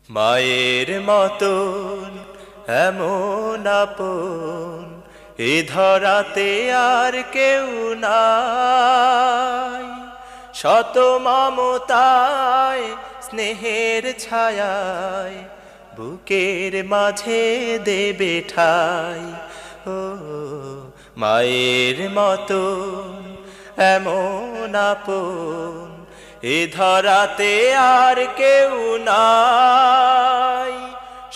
মায়ের মতন এমন আপন এ ধরাতে আর কেউ নাই। শত মমতায় স্নেহের ছায়ায় বুকের মাঝে দেবে ঠাই। ও মায়ের মতন এমন আপন এ ধরাতে আর কেউ নাই।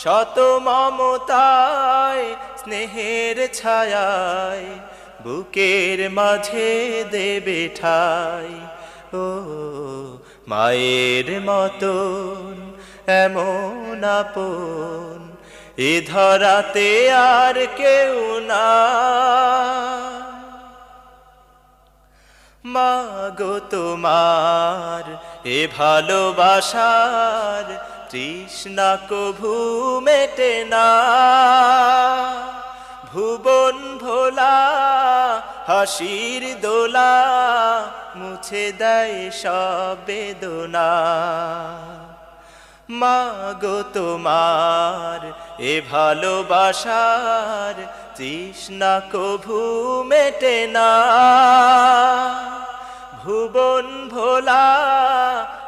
শত মমতায় স্নেহের ছায়ায় বুকের মাঝে দেবে ঠাই। ও মায়ের মতন এমন আপন এ ধরাতে আর কেউ নাই। মাগো তোমার এ ভালোবাসার তৃষ্ণা কভু মেটে না। ভুবন ভোলা হাসির দোলা মুছে দেয় সব বেদনা। মাগো তোমার এ ভালোবাসার তৃষ্ণা কভু মেটে না। ভুবন ভোলা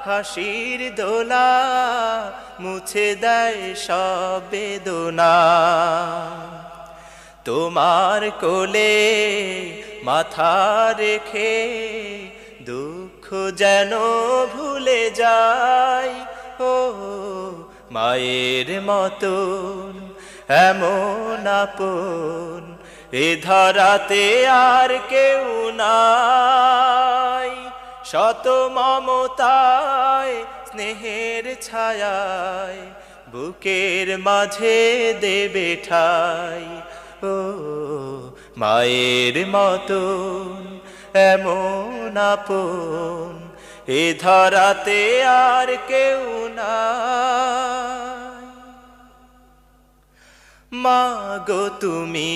হাসির দোলা মুছে দেয় সব বেদনা। তোমার কোলে মাথা রেখে দুঃখ যেন ভুলে যায়। ও মায়ের মতন এমন আপন এ ধরাতে আর কেউ নাই। শত মমতায় স্নেহের ছায়ায় বুকের মাঝে দেবে ঠাই। ও মায়ের মতন এমন আপন এ ধরাতে আর কেউ নাই। মাগো তুমি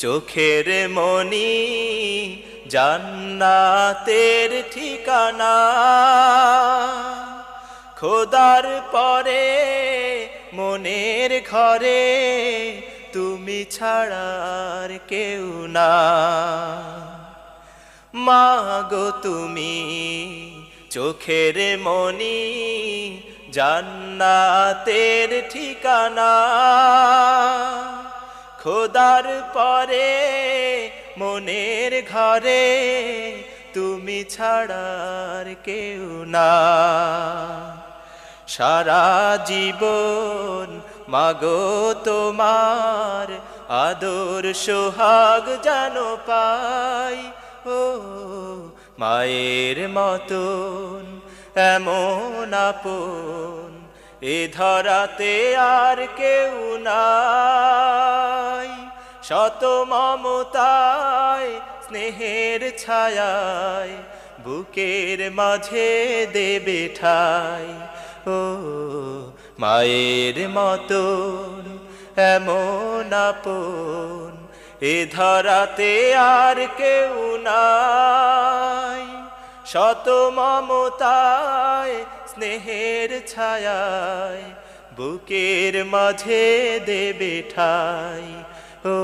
চোখের মনি জান্নাতের ঠিকানা। খোদার পরে মনের ঘরে তুমি ছাড়ার কেউ না। মাগো তুমি চোখের মনি জান্নাতের ঠিকানা। খোদার পরে মনের ঘরে তুমি ছাড়ার কেউ না। সারা জীবন মাগো তোমার আদর সোহাগ যেন পাই। ও মায়ের মতন এমন আপন এ ধরাতে আর কেউ নাই। শত মমতায় স্নেহের ছায়ায় বুকের মাঝে দেবে ঠাই। ও মায়ের মতন এমন আপন এ ধরাতে আর কেউ নাই। শত মমতায় স্নেহের ছায়ায় বুকের মাঝে দেবে ঠাই। ও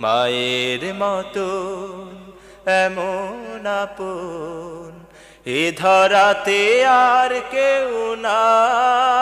মায়ের মতন এমন আপন এ ধরাতে আর কেউ নাই।